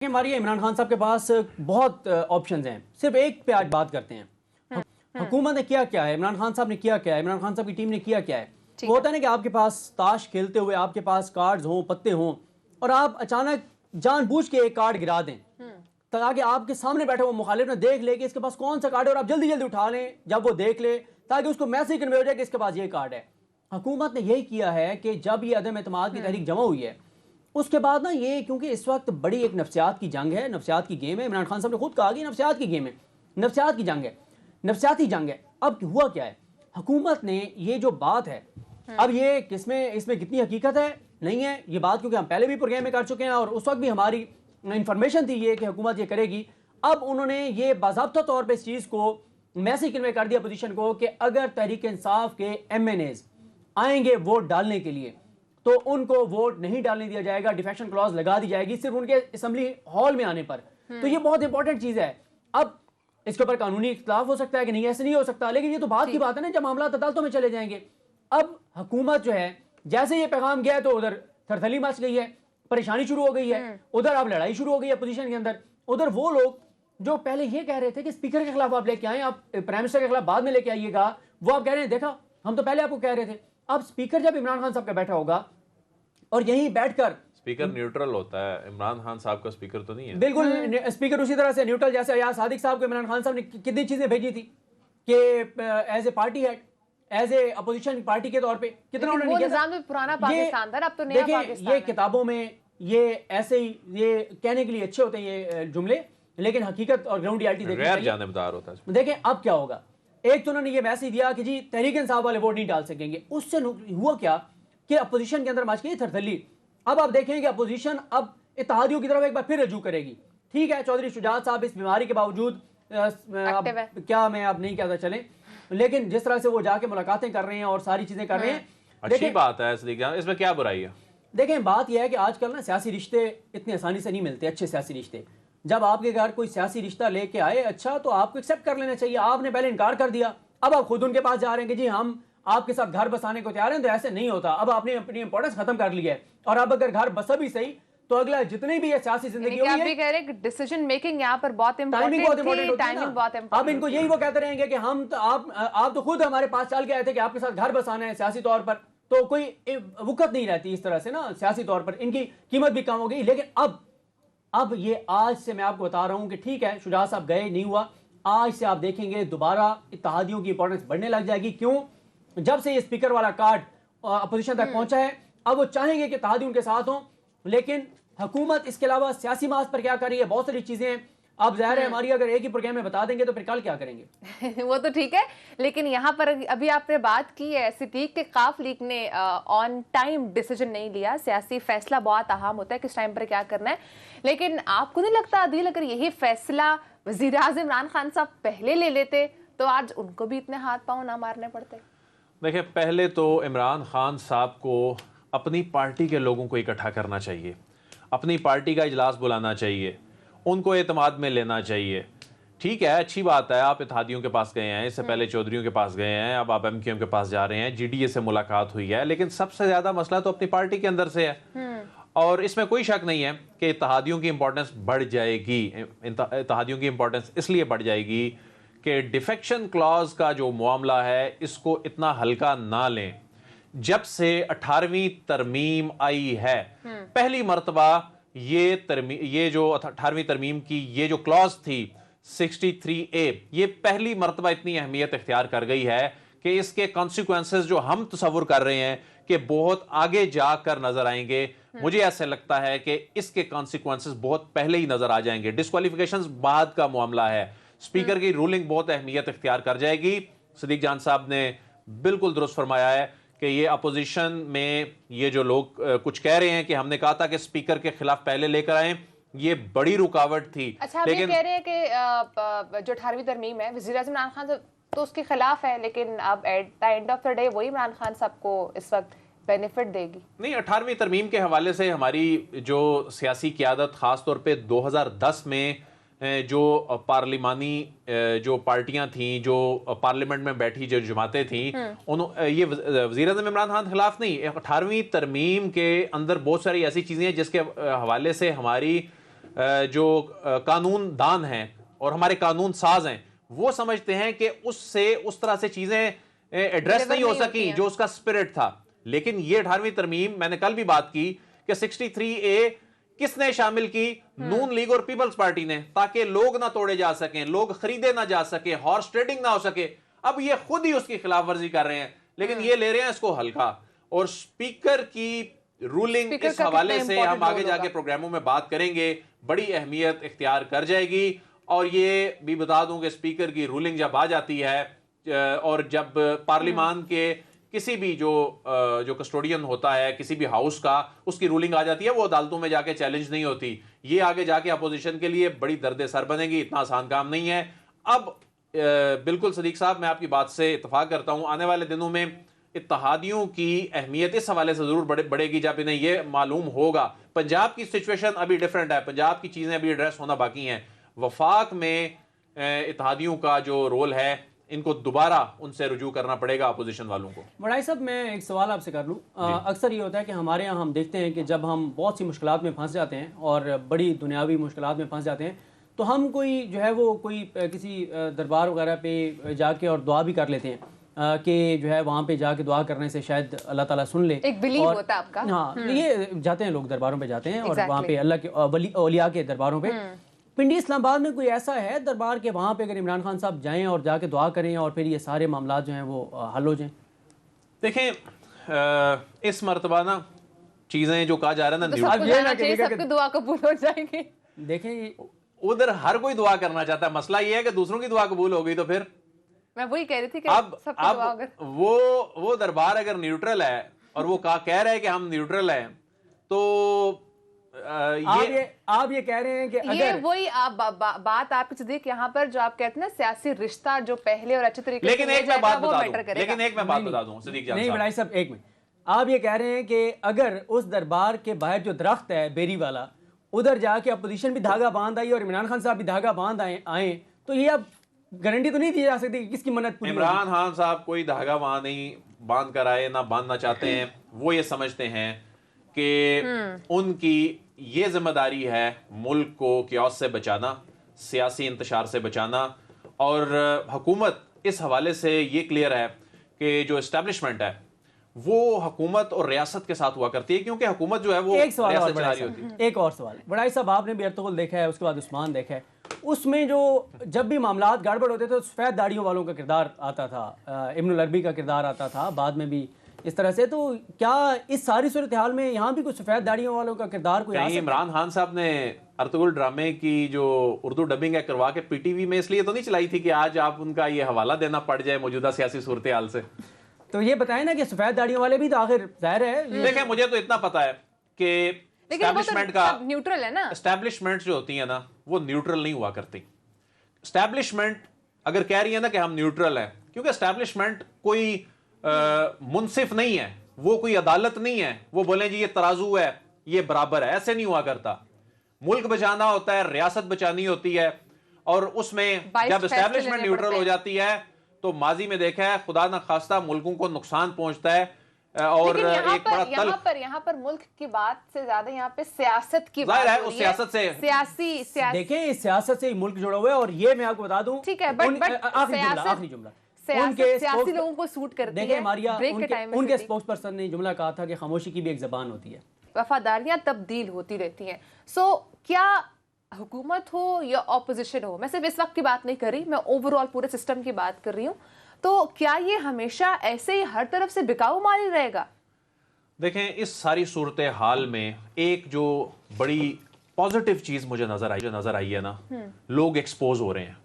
हमारी इमरान खान साहब के पास बहुत ऑप्शंस हैं, सिर्फ एक पे आज बात करते हैं। हुकूमत ने किया क्या है, इमरान खान साहब ने किया क्या है, इमरान खान साहब की टीम ने किया क्या है। वो होता है ना कि आपके पास ताश खेलते हुए आपके पास कार्ड्स हों, पत्ते हों, और आप अचानक जानबूझ के एक कार्ड गिरा दें ताकि आपके सामने बैठे वो मुखालिफ ने देख ले कि इसके पास कौन सा कार्ड है और आप जल्दी जल्दी उठा लें जब वो देख ले, ताकि उसको मैसेज कन्वे हो जाए कि इसके पास ये कार्ड है। हुकूमत ने यही किया है कि जब ये अदम एतमाद की तहरीक जमा हुई है उसके बाद ना ये, क्योंकि इस वक्त बड़ी एक नफ्सियात की जंग है, नफ्सियात की गेम है। इमरान खान साहब ने खुद कहा कि नफ्सियात की गेम है, नफ्सियात की जंग है, नफ्सियाती जंग है। अब हुआ क्या है, हुकूमत ने ये जो बात है, अब ये किसमें इसमें कितनी हकीकत है नहीं है ये बात, क्योंकि हम पहले भी प्रोग्राम में कर चुके हैं और उस वक्त भी हमारी इंफॉर्मेशन थी ये कि हुकूमत ये करेगी। अब उन्होंने ये बाज़ाब्ता तौर पर इस चीज़ को मैसेज कन्वे कर दिया अपोजिशन को कि अगर तहरीक इंसाफ के MNAs आएंगे वोट डालने के लिए तो उनको वोट नहीं डालने दिया जाएगा, डिफेक्शन क्लॉज लगा दी जाएगी सिर्फ उनके असेंबली हॉल में आने पर। तो ये बहुत इंपॉर्टेंट चीज है। अब इसके ऊपर कानूनी इख्तिलाफ हो सकता है कि नहीं, ऐसे नहीं हो सकता, लेकिन ये तो बात की बात है ना जब मामला अदालतों में चले जाएंगे। अब हुकूमत जो है, जैसे ये पैगाम गया है तो उधर थरथली मच गई है, परेशानी शुरू हो गई है, उधर अब लड़ाई शुरू हो गई है अपोजिशन के अंदर। उधर वो लोग जो पहले ये कह रहे थे कि स्पीकर के खिलाफ आप लेके आए, आप प्राइम मिनिस्टर के खिलाफ बाद में लेके आइएगा, वो आप कह रहे हैं देखा हम तो पहले आपको कह रहे थे। अब स्पीकर जब इमरान खान साहब का बैठा होगा और यहीं बैठकर, स्पीकर न्यूट्रल होता है, इमरान खान साहब का स्पीकर तो नहीं है। बिल्कुल स्पीकर उसी तरह से न्यूट्रल, जैसे अयाज सादिक साहब को इमरान खान साहब ने कितनी चीजें भेजी थी कि as a party head, as a opposition party के तौर पे कितना उन्होंने किया था। पुराना पाकिस्तान था, अब तो नया पाकिस्तान। ये किताबों में ये ऐसे ही ये कहने के लिए अच्छे होते हैं ये जुमले, लेकिन हकीकत और ग्राउंड रियलिटी गैर जानबदार होता है। देखें अब क्या होगा। एक तो उन्होंने ये मैसेज दिया कि जी तहरीक इंसाफ वाले वोट नहीं डाल सकेंगे, उससे हुआ क्या कि अपोजिशन के अंदर मच गई थरथली। अब आप देखेंगे अपोजिशन अब इत्तेहादियों की तरफ एक बार फिर रजू करेगी। ठीक है, चौधरी शुजात साहब इस बीमारी के बावजूद क्या मैं अब नहीं कहता चलें, लेकिन जिस तरह से वो जाके मुलाकातें कर रहे हैं और सारी चीजें कर रहे हैं, अच्छी बात है, इसमें क्या बुराई है। देखें बात यह है कि आजकल ना सियासी रिश्ते इतनी आसानी से नहीं मिलते, अच्छे सियासी रिश्ते। जब आपके घर कोई सियासी रिश्ता लेके आए अच्छा तो आपको एक्सेप्ट कर लेना चाहिए। आपने पहले इनकार कर दिया, अब आप खुद उनके पास जा रहे हैं कि जी हम आपके साथ घर बसाने को तैयार हैं, तो ऐसे नहीं होता। अब आपने अपनी इंपॉर्टेंस खत्म कर ली है, और अब अगर घर बसा भी सही तो अगला जितनी भी है सियासी जिंदगी डिसीजन मेकिंग यहाँ पर बहुत टाइमिंग बहुत इंपॉर्टेंट। अब इनको यही वो कहते रहेंगे कि हम तो आप तो खुद हमारे पास चल के आए थे कि आपके साथ घर बसाना है सियासी तौर पर, तो कोई वक़्त नहीं रहती इस तरह से ना, सियासी तौर पर इनकी कीमत भी कम हो गई। लेकिन अब ये आज से मैं आपको बता रहा हूं कि ठीक है शुजात साहब गए नहीं हुआ, आज से आप देखेंगे दोबारा इत्तेहादियों की इंपॉर्टेंस बढ़ने लग जाएगी। क्यों? जब से ये स्पीकर वाला कार्ड अपोजिशन तक पहुंचा है, अब वो चाहेंगे कि इत्तेहादी उनके साथ हों, लेकिन हुकूमत इसके अलावा सियासी मास पर क्या कर रही है, बहुत सारी चीजें हैं। अब ज़ाहिर है हमारी अगर एक ही प्रोग्राम में बता देंगे तो फिर कल क्या करेंगे। वो तो ठीक है, लेकिन यहाँ पर अभी आपने बात की है सिद्दीक के काफ लीग ने ऑन टाइम डिसीजन नहीं लिया। सियासी फैसला बहुत अहम होता है किस टाइम पर क्या करना है, लेकिन आपको नहीं लगता अदील अगर यही फैसला वज़ीर आज़म इमरान खान साहब पहले ले लेते तो आज उनको भी इतने हाथ पांव ना मारने पड़ते? देखिए, पहले तो इमरान खान साहब को अपनी पार्टी के लोगों को इकट्ठा करना चाहिए, अपनी पार्टी का इजलास बुलाना चाहिए, उनको एतमाद में लेना चाहिए। ठीक है, अच्छी बात है, आप इत्तेहादियों के पास गए हैं, इससे पहले चौधरियों के पास गए हैं, अब आप MQM के पास जा रहे हैं, GDA से मुलाकात हुई है, लेकिन सबसे ज्यादा मसला तो अपनी पार्टी के अंदर से है। और इसमें कोई शक नहीं है कि इत्तेहादियों की इंपॉर्टेंस बढ़ जाएगी। इत्तेहादियों की इंपॉर्टेंस इसलिए बढ़ जाएगी कि डिफेक्शन क्लॉज का जो मामला है इसको इतना हल्का ना लें। जब से 18वीं तरमीम आई है, पहली मरतबा ये जो 18वीं तरमीम की ये जो क्लॉज थी 63A, ये पहली मरतबा इतनी अहमियत इख्तियार कर गई है कि इसके कॉन्सिक्वेंसेस जो हम तसव्वुर कर रहे हैं कि बहुत आगे जाकर नजर आएंगे, मुझे ऐसा लगता है कि इसके कॉन्सिक्वेंसेस बहुत पहले ही नजर आ जाएंगे। डिस्क्वालिफिकेशंस बाद का मामला है, स्पीकर की रूलिंग बहुत अहमियत इख्तियार कर जाएगी। सिद्दीक जान साहब ने बिल्कुल दुरुस्त फरमाया है कि ये अपोजिशन में ये जो लोग कुछ कह रहे हैं कि हमने कहा था कि स्पीकर के खिलाफ पहले लेकर आए, ये बड़ी रुकावट थी। अच्छा, लेकिन कह रहे हैं कि जो 18वीं तरमीम है वज़ीर आज़म इमरान खान तो उसके खिलाफ है, लेकिन अब at the end of the day वही इमरान खान साहब को इस वक्त बेनिफिट देगी। नहीं, 18वीं तरमीम के हवाले से हमारी जो सियासी क़यादत खासतौर पे 2010 में जो पार्लिमानी जो पार्टियां थीं, जो पार्लियामेंट में बैठी जो जमातें थीं, ये वज़ीर आज़म इमरान खान के खिलाफ नहीं, 18वीं तरमीम के अंदर बहुत सारी ऐसी चीज़ें हैं जिसके हवाले से हमारी जो कानून दान हैं और हमारे कानून साज हैं वो समझते हैं कि उससे उस तरह से चीजें एड्रेस नहीं हो सकी जो उसका स्पिरिट था। लेकिन ये 18वीं तरमीम, मैंने कल भी बात की कि 63A किसने शामिल की? नून लीग और पीपल्स पार्टी ने, ताकि लोग ना तोड़े जा सकें, लोग खरीदे ना जा सके, हॉर्स ट्रेडिंग ना हो सके। अब ये खुद ही उसकी खिलाफ वर्जी कर रहे हैं, लेकिन ये ले रहे हैं इसको हल्का। और स्पीकर की रूलिंग इस हवाले से हम आगे जाके प्रोग्रामों में बात करेंगे, बड़ी अहमियत इख्तियार कर जाएगी। और ये भी बता दूं कि स्पीकर की रूलिंग जब आ जाती है और जब पार्लियामान के किसी भी जो कस्टोडियन होता है किसी भी हाउस का, उसकी रूलिंग आ जाती है, वो अदालतों में जाके चैलेंज नहीं होती। ये आगे जाके अपोजिशन के लिए बड़ी दर्द सर बनेगी, इतना आसान काम नहीं है। अब बिल्कुल सदीक साहब, मैं आपकी बात से इत्तफाक करता हूं, आने वाले दिनों में इत्तहादियों की अहमियत इस हवाले से जरूर बढ़ेगी जब इन्हें यह मालूम होगा। पंजाब की सिचुएशन अभी डिफरेंट है, पंजाब की चीजें अभी एड्रेस होना बाकी हैं। वफाक में इत्तहादियों का जो रोल है, इनको दोबारा उनसे रुजू करना पड़ेगा अपोजिशन वालों को। बड़ाई साहब, मैं एक सवाल आपसे कर लूँ। अक्सर ये होता है कि हमारे यहाँ हम देखते हैं कि जब हम बहुत सी मुश्किलात में फंस जाते हैं और बड़ी दुनियावी मुश्किलात में फंस जाते हैं, तो हम कोई जो है वो कोई किसी दरबार वगैरह पे जाके और दुआ भी कर लेते हैं कि जो है वहाँ पे जाके दुआ करने से शायद अल्लाह ताला सुन ले। एक बिलीव होता है आपका। हाँ, ये जाते हैं लोग, दरबारों पे जाते हैं और वहाँ पे अल्लाह के औलिया के दरबारों पे। पिंडी इस्लामाबाद में कोई ऐसा है दरबार के वहाँ पे अगर इमरान खान साहब जाएं और जाके दुआ करें और फिर ये सारे मामला जो हैं वो हल हो जाएं? देखें, इस मरतबा ना चीजें जो कहा जा रहा है ना, सबकी दुआ कबूल हो जाएगी। देखें, उधर हर कोई दुआ करना चाहता है, मसला ये है कि दूसरों की दुआ कबूल हो गई तो फिर मैं वही कह रही थी कि अब वो दरबार अगर न्यूट्रल है और वो कह रहा है कि हम न्यूट्रल हैं, तो आप ये कह रहे हैं कि ये वही बात आपकी सदीक यहाँ पर जो आप कहते हैं ना, सियासी रिश्ता जो पहले और अच्छे तरीके से, लेकिन एक मैं बात बता दूं सदीक जान नहीं बड़ाई साहब, एक मिनट, आप ये कह रहे हैं कि अगर उस दरबार के बाहर जो दरख्त है बेरी वाला, उधर जाके अपोजिशन भी धागा बांध आई और इमरान खान साहब भी धागा बांध आए, तो ये अब गारंटी तो नहीं दी जा सकती कि किसकी मन्नत पूरी होगी। इमरान खान साहब कोई धागा वहां नहीं बांध कर आए, ना बांधना चाहते हैं। वो ये समझते हैं कि उनकी ये जिम्मेदारी है मुल्क को क्यास से बचाना, सियासी इंतशार से बचाना। और हुकूमत इस हवाले से ये क्लियर है कि जो एस्टेब्लिशमेंट है वो हुकूमत और रियासत के साथ हुआ करती है, क्योंकि हुकूमत जो है वो एक सवाल रियासत चला रही होती है। एक और सवाल, बड़ाई साहब, आपने भी अर्तुगरुल देखा है, उसके बाद उस्मान देखा है, उसमें जो जब भी मामलात गड़बड़ होते थे तो सफ़ेद दाढ़ियों वालों का किरदार आता था, इब्नुल अरबी का किरदार आता था, बाद में भी इस तरह से। तो क्या इस सारी सूरत हाल में यहाँ भी कुछ सफ़ेद दाढ़ियों वालों का किरदार कोई? इमरान खान साहब ने अर्तुगरुल ड्रामे की जो उर्दू डबिंग है करवा के पीटीवी में इसलिए तो नहीं चलाई थी कि आज आप उनका ये हवाला देना पड़ जाए मौजूदा सियासी सूरत हाल से? तो ये बताएं ना कि सफ़ेद दाढ़ियों वाले भी तो आखिर जाहिर है। देखें, मुझे तो इतना पता है कि एस्टैब्लिशमेंट का न्यूट्रल है ना, एस्टैब्लिशमेंट जो होती है ना वो न्यूट्रल नहीं हुआ करती। एस्टैब्लिशमेंट अगर कह रही है ना कि हम न्यूट्रल हैं, क्योंकि एस्टैब्लिशमेंट कोई मुनसिफ नहीं है, वो कोई अदालत नहीं है, वो बोले जी ये तराजू है, ये बराबर है, ऐसे नहीं हुआ करता। मुल्क बचाना होता है, रियासत बचानी होती है, और उसमें जब एस्टैब्लिशमेंट न्यूट्रल हो जाती है तो माजी में देखा है खुदा न खास्ता मुल्कों को नुकसान पहुंचता है। और एक बड़ा यहाँ पर मुल्क की बात से ज्यादा यहाँ पे सियासत की बात है, उस सियासत से सियासी देखें, इस सियासत से मुल्क जुड़ा हुआ है। और ये मैं आपको बता दूं, ठीक है, बट आखिरी जुमला सियासी लोगों को सूट करती है। देखिए मारिया, उनके स्पोक्स पर्सन ने जुमला कहा था कि खामोशी की भी एक जबान होती है, वफादारियां तब्दील होती रहती हैं। सो क्या हुकूमत हो या ऑपोजिशन हो, मैं सिर्फ इस वक्त की बात नहीं कर रही, मैं ओवरऑल पूरे सिस्टम की बात कर रही हूँ, तो क्या ये हमेशा ऐसे ही हर तरफ से बिकाऊ माल ही रहेगा? देखें, इस सारी सूरत हाल में एक जो बड़ी पॉजिटिव चीज मुझे नजर आई है ना, लोग एक्सपोज हो रहे हैं,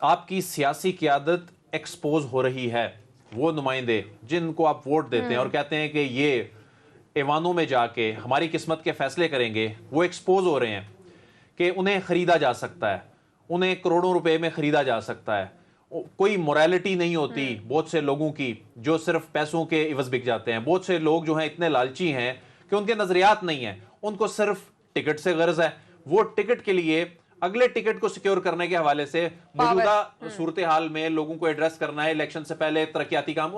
आपकी सियासी क़यादत एक्सपोज हो रही है। वो नुमाइंदे जिनको आप वोट देते हैं और कहते हैं कि ये ऐवानों में जाके हमारी किस्मत के फैसले करेंगे, वो एक्सपोज हो रहे हैं कि उन्हें खरीदा जा सकता है, उन्हें करोड़ों रुपए में खरीदा जा सकता है। कोई मोरालिटी नहीं होती बहुत से लोगों की जो सिर्फ पैसों के इवज बिक जाते हैं। बहुत से लोग जो हैं इतने लालची हैं कि उनके नजरियात नहीं है, उनको सिर्फ टिकट से गर्ज है। वो टिकट के लिए अगले टिकट को सिक्योर करने के हवाले से मौजूदा सूरत हाल में लोगों को एड्रेस करना है, इलेक्शन से पहले तरक्याती काम,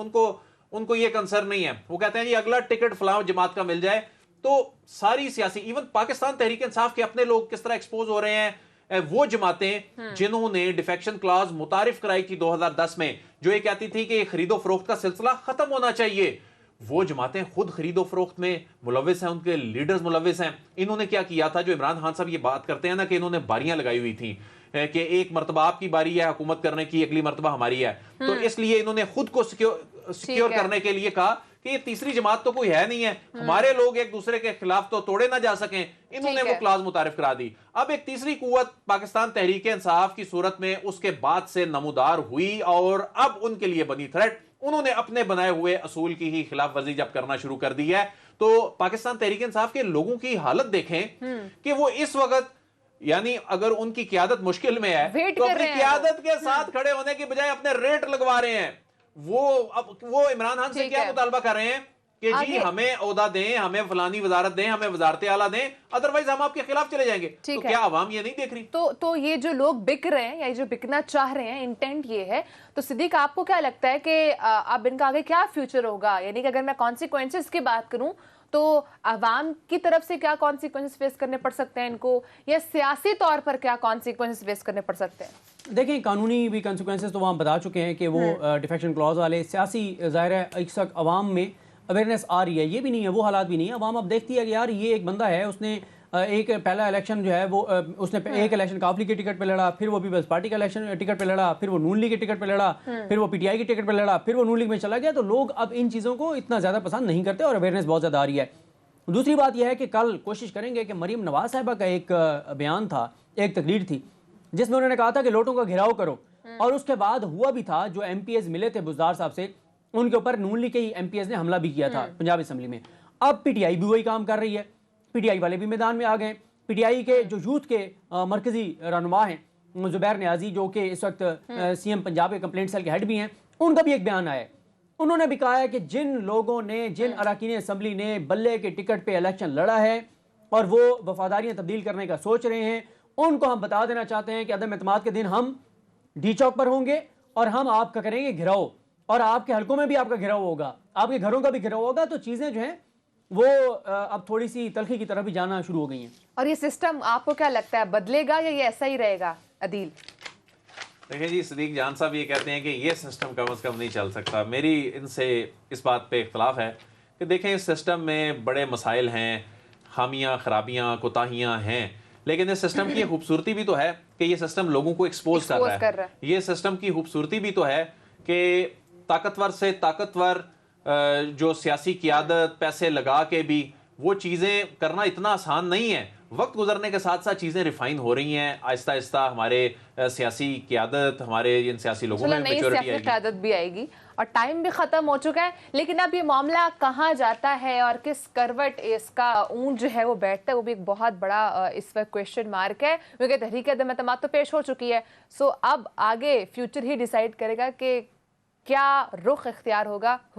उनको ये कंसर्न नहीं है। वो कहते हैं जी अगला टिकट फलां जमात का मिल जाए तो सारी सियासी, इवन पाकिस्तान तहरीक इंसाफ के अपने लोग किस तरह एक्सपोज हो रहे हैं। वो जमातें जिन्होंने डिफेक्शन क्लॉज मुतारिफ कराई थी 2010 में, जो ये कहती थी कि खरीदो फरोख्त का सिलसिला खत्म होना चाहिए, वो जमातें खुद खरीदो फरोख्त में मुलविस हैं, उनके लीडर्स मुलविस हैं। इन्होंने क्या किया था, जो इमरान खान साहब ये बात करते हैं ना कि इन्होंने बारियां लगाई हुई थी कि एक मरतबा आपकी बारी है हुकूमत करने की, अगली मरतबा हमारी है, तो इसलिए इन्होंने खुद को सिक्योर करने के लिए कहा कि ये तीसरी जमात तो कोई है नहीं है, हमारे लोग एक दूसरे के खिलाफ तो तोड़े ना जा सकें, इन्होंने वो क्लास मुतारिफ करा दी। अब एक तीसरी कुव्वत पाकिस्तान तहरीक इंसाफ की सूरत में उसके बाद से नमूदार हुई और अब उनके लिए बनी थ्रेट। उन्होंने अपने बनाए हुए असूल की ही खिलाफ वर्जी जब करना शुरू कर दी है, तो पाकिस्तान तहरीक इंसाफ के लोगों की हालत देखें कि वो इस वक्त, यानी अगर उनकी क्यादत मुश्किल में है तो अपनी क्यादत के साथ खड़े होने की बजाय अपने रेट लगवा रहे हैं। वो इमरान खान से क्या मुतालबा कर रहे हैं कि जी हमें ओहदा दें, हमें फलानी वजारत दें, हमें वजारत आला दें, अदरवाइज हम आपके खिलाफ चले जाएंगे। तो क्या आवाम ये नहीं देख रही? तो ये जो लोग बिक रहे हैं या जो बिकना चाह रहे हैं, इंटेंट ये है, तो सिद्दीक आपको क्या लगता है कि अब इनका आगे क्या फ्यूचर होगा? यानी कि अगर मैं कॉन्सिक्वेंसेस की बात करूं तो अवाम की तरफ से क्या कॉन्सिक्वेंसेस फेस करने पड़ सकते हैं इनको, या सियासी तौर पर क्या कॉन्सिक्वेंसेस फेस करने पड़ सकते हैं? देखें, कानूनी भी कॉन्सिक्वेंसेस तो वहाँ बता चुके हैं कि वो डिफेक्शन क्लॉज वाले, सियासी ज़ाहिर है एक अवाम में अवेयरनेस आ रही है, ये भी नहीं है, वो हालात भी नहीं है। अवाम अब देखती है कि यार ये एक बंदा है, उसने एक पहला इलेक्शन जो है वो उसने एक इलेक्शन काफ लीग के टिकट पे लड़ा, फिर वो पीपल्स पार्टी का इलेक्शन टिकट पे लड़ा, फिर वो नून लीग के टिकट पे लड़ा, फिर वो पीटीआई के टिकट पे लड़ा, फिर वो नून लीग में चला गया। तो लोग अब इन चीज़ों को इतना ज़्यादा पसंद नहीं करते और अवेयरनेस बहुत ज़्यादा आ रही है। दूसरी बात यह है कि कल कोशिश करेंगे कि मरीम नवाज साहिबा का एक बयान था, एक तकरीर थी जिसमें उन्होंने कहा था कि लोटों का घेराव करो, और उसके बाद हुआ भी था, जो एमपीएस मिले थे बुज़दार साहब से, उनके ऊपर नून लीग के ही एमपीएस ने हमला भी किया था पंजाब असम्बली में। अब पीटीआई भी वही काम कर रही है, पीटीआई वाले भी मैदान में आ गए। पीटीआई के जो यूथ के मरकजी रहनुमा हैं जुबैर नियाजी, जो कि इस वक्त सीएम पंजाब के कंप्लेंट सेल के हेड भी हैं, उनका भी एक बयान आया है। उन्होंने भी कहा है कि जिन लोगों ने, जिन अरकान असम्बली ने बल्ले के टिकट पे इलेक्शन लड़ा है और वो वफादारियां तब्दील करने का सोच रहे हैं, उनको हम बता देना चाहते हैं कि अदम एतमाद के दिन हम डी चौक पर होंगे और हम आपका करेंगे घिराव, और आपके हलकों में भी आपका घिराव होगा, आपके घरों का भी घिराव होगा। तो चीज़ें जो हैं वो अब थोड़ी सी तलखी की तरफ भी जाना शुरू हो गई हैं। और ये सिस्टम आपको क्या लगता है बदलेगा या ये ऐसा ही रहेगा? अदील देखिए जी, सदीक जान साहब ये कहते हैं कि ये सिस्टम कम से कम नहीं चल सकता। मेरी इनसे इस बात पे इख्तलाफ है कि देखें, इस सिस्टम में बड़े मसाइल हैं, खामियां, खराबियां, कोताहियां हैं, लेकिन इस सिस्टम की खूबसूरती भी तो है कि ये सिस्टम लोगों को एक्सपोज कर रहा है। ये सिस्टम की खूबसूरती भी तो है कि ताकतवर से ताकतवर जो सियासी क़ियादत, पैसे लगा के भी वो चीज़ें करना इतना आसान नहीं है। वक्त गुजरने के साथ साथ चीज़ें रिफाइन हो रही हैं, आहिस्ता आहिस्ता हमारे सियासी क़ियादत, हमारे इन सियासी लोगों में मैच्योरिटी आएगी, क़ियादत भी आएगी, और टाइम भी ख़त्म हो चुका है। लेकिन अब ये मामला कहाँ जाता है और किस करवट इसका ऊंट जो है वो बैठता है, वो भी एक बहुत बड़ा इस वक्त क्वेश्चन मार्क है, क्योंकि तहरीक अदम एतमाद तो पेश हो चुकी है। सो अब आगे फ्यूचर ही डिसाइड करेगा कि क्या रुख इख्तियार होगा।